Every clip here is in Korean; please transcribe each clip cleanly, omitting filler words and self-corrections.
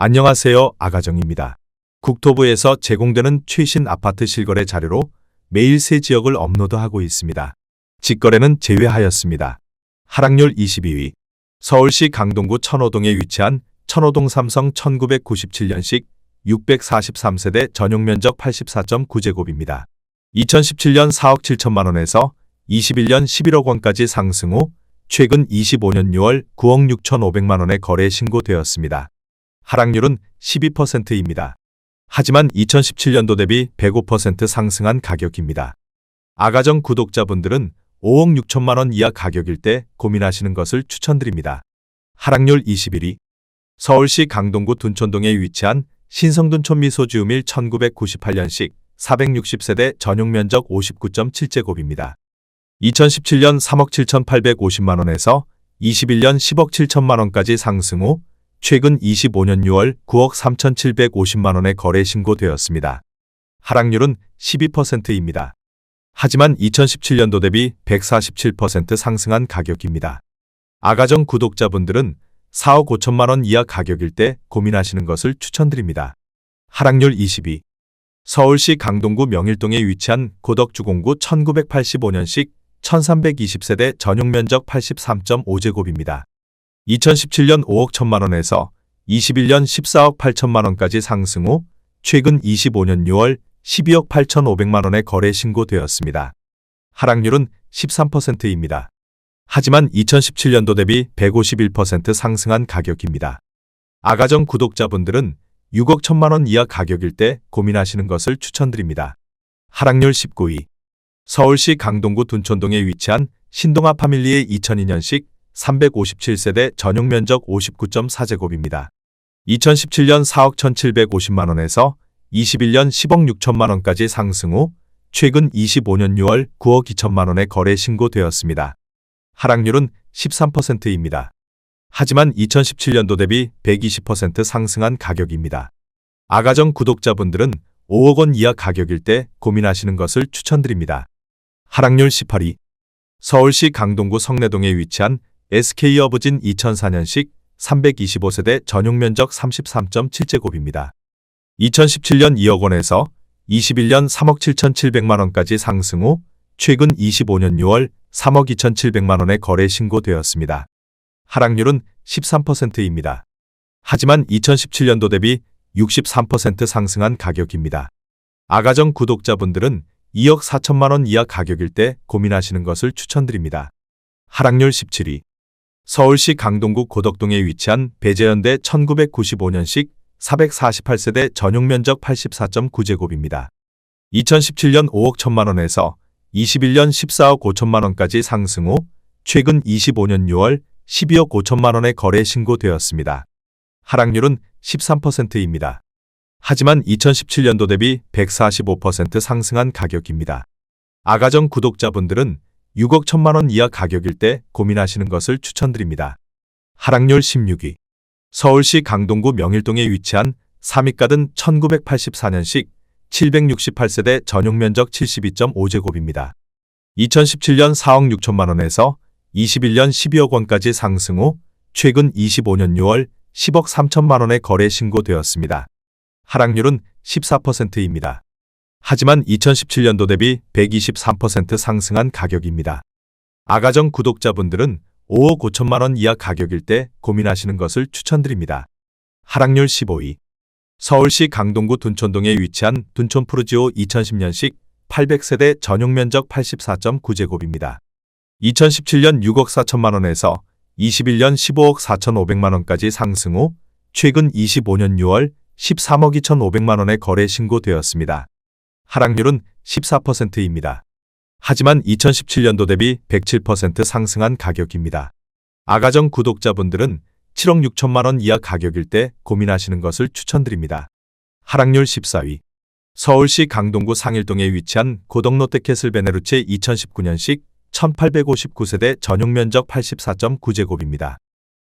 안녕하세요. 아가정입니다. 국토부에서 제공되는 최신 아파트 실거래 자료로 매일 새 지역을 업로드하고 있습니다. 직거래는 제외하였습니다. 하락률 22위. 서울시 강동구 천호동에 위치한 천호동 삼성 1997년식 643세대 전용면적 84.9제곱입니다. 2017년 4억 7천만 원에서 21년 11억 원까지 상승 후 최근 25년 6월 9억 6천5백만 원에 거래 신고되었습니다. 하락률은 12%입니다. 하지만 2017년도 대비 105% 상승한 가격입니다. 아가정 구독자분들은 5억 6천만 원 이하 가격일 때 고민하시는 것을 추천드립니다. 하락률 21위. 서울시 강동구 둔촌동에 위치한 신성둔촌 미소지음일 1998년식 460세대 전용면적 59.7제곱입니다. 2017년 3억 7,850만 원에서 21년 10억 7천만 원까지 상승 후 최근 25년 6월 9억 3,750만 원에 거래 신고되었습니다. 하락률은 12%입니다. 하지만 2017년도 대비 147% 상승한 가격입니다. 아가정 구독자분들은 4억 5천만 원 이하 가격일 때 고민하시는 것을 추천드립니다. 하락률 22. 서울시 강동구 명일동에 위치한 고덕주공구 1985년식 1320세대 전용면적 83.5제곱입니다. 2017년 5억 1천만 원에서 21년 14억 8천만 원까지 상승 후 최근 25년 6월 12억 8천5백만 원에 거래 신고되었습니다. 하락률은 13%입니다. 하지만 2017년도 대비 151% 상승한 가격입니다. 아가정 구독자분들은 6억 1천만 원 이하 가격일 때 고민하시는 것을 추천드립니다. 하락률 19위. 서울시 강동구 둔촌동에 위치한 신동아 파밀리의 2002년식 357세대 전용면적 59.4제곱입니다. 2017년 4억 1,750만 원에서 21년 10억 6천만 원까지 상승 후 최근 25년 6월 9억 2천만 원에 거래 신고되었습니다. 하락률은 13%입니다. 하지만 2017년도 대비 120% 상승한 가격입니다. 아가정 구독자분들은 5억 원 이하 가격일 때 고민하시는 것을 추천드립니다. 하락률 18위. 서울시 강동구 성내동에 위치한 SK어부진 2004년식 325세대 전용면적 33.7제곱입니다. 2017년 2억 원에서 21년 3억 7,700만 원까지 상승 후 최근 25년 6월 3억 2,700만 원에 거래 신고되었습니다. 하락률은 13%입니다. 하지만 2017년도 대비 63% 상승한 가격입니다. 아가정 구독자분들은 2억 4천만 원 이하 가격일 때 고민하시는 것을 추천드립니다. 하락률 17위. 서울시 강동구 고덕동에 위치한 배재현대 1995년식 448세대 전용면적 84.9제곱입니다. 2017년 5억 1천만 원에서 21년 14억 5천만 원까지 상승 후 최근 25년 6월 12억 5천만 원에 거래 신고되었습니다. 하락률은 13%입니다. 하지만 2017년도 대비 145% 상승한 가격입니다. 아가정 구독자분들은 6억 1천만 원 이하 가격일 때 고민하시는 것을 추천드립니다. 하락률 16위. 서울시 강동구 명일동에 위치한 삼익가든 1984년식 768세대 전용면적 72.5제곱입니다. 2017년 4억 6천만 원에서 21년 12억 원까지 상승 후 최근 25년 6월 10억 3천만 원에 거래 신고되었습니다. 하락률은 14%입니다. 하지만 2017년도 대비 123% 상승한 가격입니다. 아가정 구독자분들은 5억 5천만 원 이하 가격일 때 고민하시는 것을 추천드립니다. 하락률 15위. 서울시 강동구 둔촌동에 위치한 둔촌푸르지오 2010년식 800세대 전용면적 84.9제곱입니다. 2017년 6억 4천만 원에서 21년 15억 4천5백만 원까지 상승 후 최근 25년 6월 13억 2천5백만 원에 거래 신고되었습니다. 하락률은 14%입니다. 하지만 2017년도 대비 107% 상승한 가격입니다. 아가정 구독자분들은 7억 6천만 원 이하 가격일 때 고민하시는 것을 추천드립니다. 하락률 14위. 서울시 강동구 상일동에 위치한 고덕롯데캐슬 베네루체 2019년식 1859세대 전용면적 84.9제곱입니다.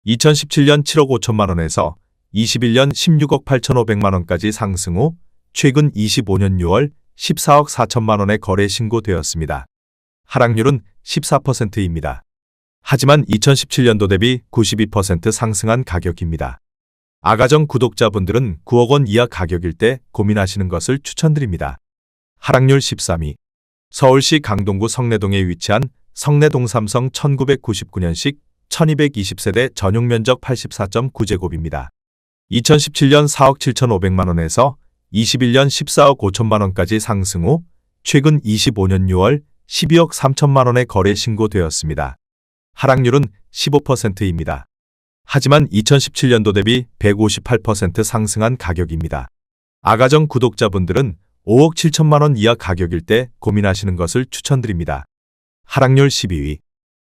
2017년 7억 5천만 원에서 21년 16억 8천5백만 원까지 상승 후 최근 25년 6월 14억 4천만 원에 거래 신고되었습니다. 하락률은 14%입니다. 하지만 2017년도 대비 92% 상승한 가격입니다. 아가정 구독자분들은 9억 원 이하 가격일 때 고민하시는 것을 추천드립니다. 하락률 13위. 서울시 강동구 성내동에 위치한 성내동 삼성 1999년식 1220세대 전용 면적 84.9제곱입니다. 2017년 4억 7,500만 원에서 21년 14억 5천만 원까지 상승 후 최근 25년 6월 12억 3천만 원에 거래 신고되었습니다. 하락률은 15%입니다. 하지만 2017년도 대비 158% 상승한 가격입니다. 아가정 구독자분들은 5억 7천만 원 이하 가격일 때 고민하시는 것을 추천드립니다. 하락률 12위.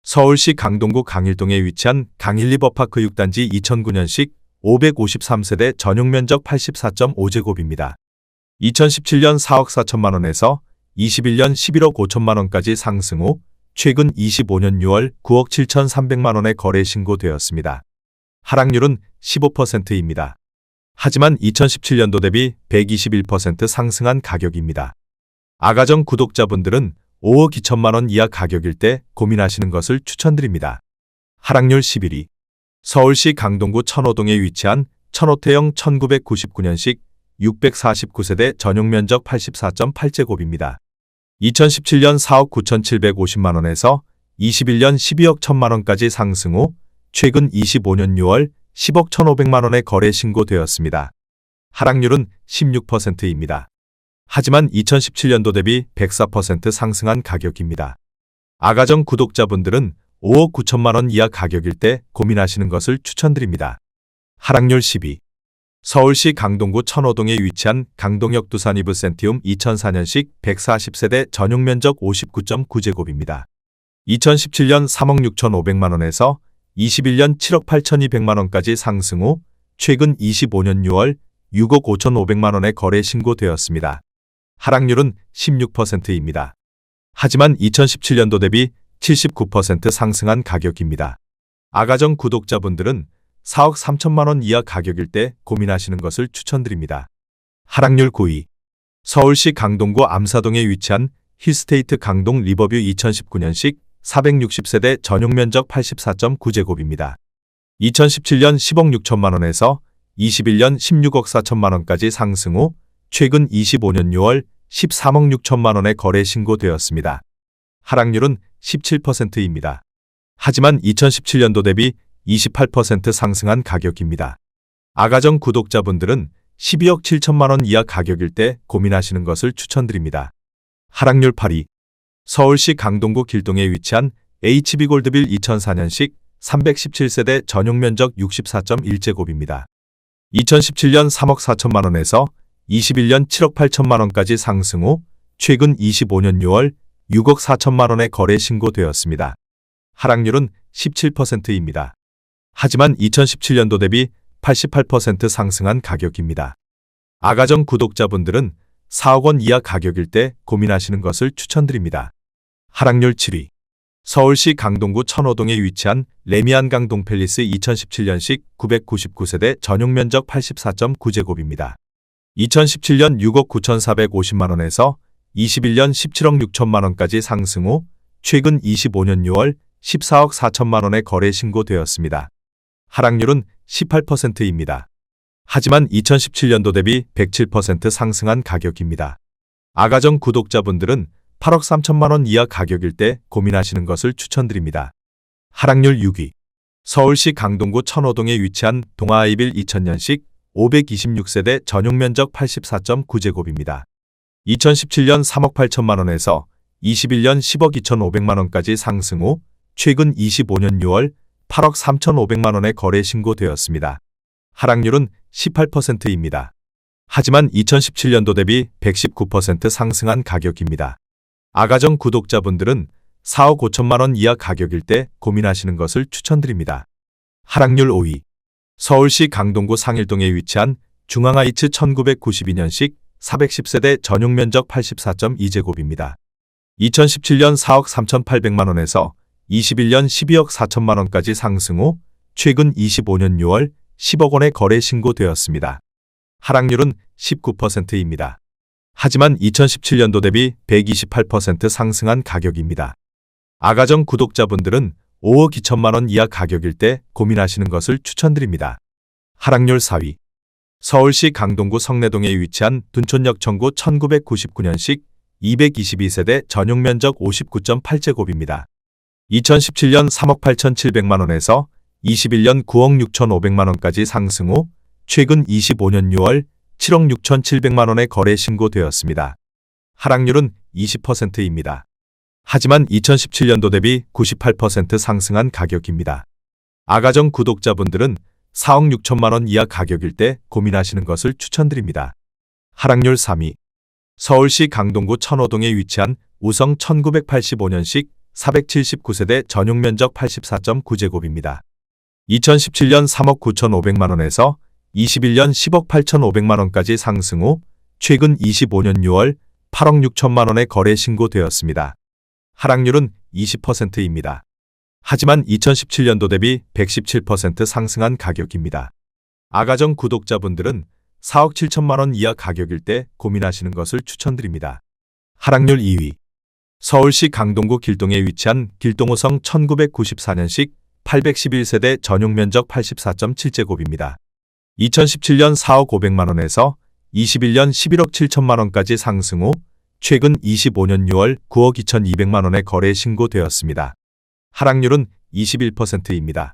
서울시 강동구 강일동에 위치한 강일리버파크 6단지 2009년식 553세대 전용 면적 84.5제곱입니다. 2017년 4억 4천만 원에서 21년 11억 5천만 원까지 상승 후 최근 25년 6월 9억 7,300만 원에 거래 신고되었습니다. 하락률은 15%입니다. 하지만 2017년도 대비 121% 상승한 가격입니다. 아가정 구독자분들은 5억 2천만 원 이하 가격일 때 고민하시는 것을 추천드립니다. 하락률 11위. 서울시 강동구 천호동에 위치한 천호태형 1999년식 649세대 전용 면적 84.8제곱입니다. 2017년 4억 9,750만 원에서 21년 12억 1천만 원까지 상승 후 최근 25년 6월 10억 1,500만 원에 거래 신고되었습니다. 하락률은 16%입니다. 하지만 2017년도 대비 104% 상승한 가격입니다. 아가정 구독자분들은 5억 9천만 원 이하 가격일 때 고민하시는 것을 추천드립니다. 하락률 10위. 서울시 강동구 천호동에 위치한 강동역 두산 이브센티움 2004년식 140세대 전용 면적 59.9제곱입니다. 2017년 3억 6,500만 원에서 21년 7억 8,200만 원까지 상승 후 최근 25년 6월 6억 5,500만 원에 거래 신고되었습니다. 하락률은 16%입니다. 하지만 2017년도 대비 79% 상승한 가격입니다. 아가정 구독자분들은 4억 3천만 원 이하 가격일 때 고민하시는 것을 추천드립니다. 하락률 9위. 서울시 강동구 암사동에 위치한 힐스테이트 강동 리버뷰 2019년식 460세대 전용 면적 84.9제곱입니다. 2017년 10억 6천만 원에서 21년 16억 4천만 원까지 상승 후 최근 25년 6월 13억 6천만 원에 거래 신고되었습니다. 하락률은 17%입니다. 하지만 2017년도 대비 28% 상승한 가격입니다. 아가정 구독자분들은 12억 7천만 원 이하 가격일 때 고민하시는 것을 추천드립니다. 하락률 8위. 서울시 강동구 길동에 위치한 HB골드빌 2004년식 317세대 전용 면적 64.1제곱입니다. 2017년 3억 4천만 원에서 21년 7억 8천만 원까지 상승 후 최근 25년 6월 6억 4천만 원에 거래 신고되었습니다. 하락률은 17%입니다. 하지만 2017년도 대비 88% 상승한 가격입니다. 아가정 구독자분들은 4억 원 이하 가격일 때 고민하시는 것을 추천드립니다. 하락률 7위. 서울시 강동구 천호동에 위치한 레미안 강동 팰리스 2017년식 999세대 전용 면적 84.9제곱입니다. 2017년 6억 9,450만 원에서 21년 17억 6천만 원까지 상승 후 최근 25년 6월 14억 4천만 원에 거래 신고되었습니다. 하락률은 18%입니다. 하지만 2017년도 대비 107% 상승한 가격입니다. 아가정 구독자분들은 8억 3천만 원 이하 가격일 때 고민하시는 것을 추천드립니다. 하락률 6위. 서울시 강동구 천호동에 위치한 동아아이빌 2000년식 526세대 전용 면적 84.9제곱입니다. 2017년 3억 8천만 원에서 21년 10억 2,500만 원까지 상승 후 최근 25년 6월 8억 3,500만 원에 거래 신고되었습니다. 하락률은 18%입니다. 하지만 2017년도 대비 119% 상승한 가격입니다. 아가정 구독자분들은 4억 5천만 원 이하 가격일 때 고민하시는 것을 추천드립니다. 하락률 5위. 서울시 강동구 상일동에 위치한 중앙하이츠 1992년식 410세대 전용 면적 84.2제곱입니다. 2017년 4억 3,800만 원에서 21년 12억 4천만 원까지 상승 후 최근 25년 6월 10억 원에 거래 신고되었습니다. 하락률은 19%입니다. 하지만 2017년도 대비 128% 상승한 가격입니다. 아가정 구독자분들은 5억 2천만 원 이하 가격일 때 고민하시는 것을 추천드립니다. 하락률 4위. 서울시 강동구 성내동에 위치한 둔촌역 청구 1999년식 222세대 전용 면적 59.8제곱입니다. 2017년 3억 8,700만 원에서 21년 9억 6,500만 원까지 상승 후 최근 25년 6월 7억 6,700만 원에 거래 신고되었습니다. 하락률은 20%입니다. 하지만 2017년도 대비 98% 상승한 가격입니다. 아가정 구독자분들은 4억 6천만 원 이하 가격일 때 고민하시는 것을 추천드립니다. 하락률 3위. 서울시 강동구 천호동에 위치한 우성 1985년식 479세대 전용 면적 84.9제곱입니다. 2017년 3억 9,500만 원에서 21년 10억 8,500만 원까지 상승 후 최근 25년 6월 8억 6천만 원에 거래 신고되었습니다. 하락률은 20%입니다. 하지만 2017년도 대비 117% 상승한 가격입니다. 아가정 구독자분들은 4억 7천만 원 이하 가격일 때 고민하시는 것을 추천드립니다. 하락률 2위. 서울시 강동구 길동에 위치한 길동호성 1994년식 811세대 전용 면적 84.7제곱입니다. 2017년 4억 500만 원에서 21년 11억 7천만 원까지 상승 후 최근 25년 6월 9억 2,200만 원에 거래 신고되었습니다. 하락률은 21%입니다.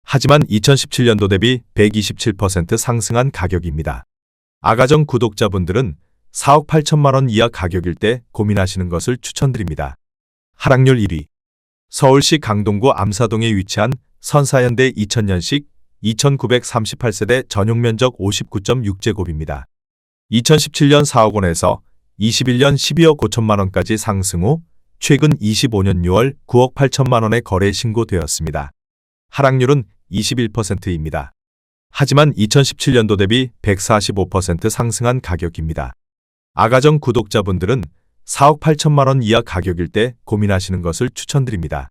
하지만 2017년도 대비 127% 상승한 가격입니다. 아가정 구독자분들은 4억 8천만 원 이하 가격일 때 고민하시는 것을 추천드립니다. 하락률 1위. 서울시 강동구 암사동에 위치한 선사현대 2000년식 2938세대 전용 면적 59.6제곱입니다. 2017년 4억 원에서 21년 12억 5천만 원까지 상승 후 최근 25년 6월 9억 8천만 원에 거래 신고되었습니다. 하락률은 21%입니다. 하지만 2017년도 대비 145% 상승한 가격입니다. 아가정 구독자분들은 4억 8천만 원 이하 가격일 때 고민하시는 것을 추천드립니다.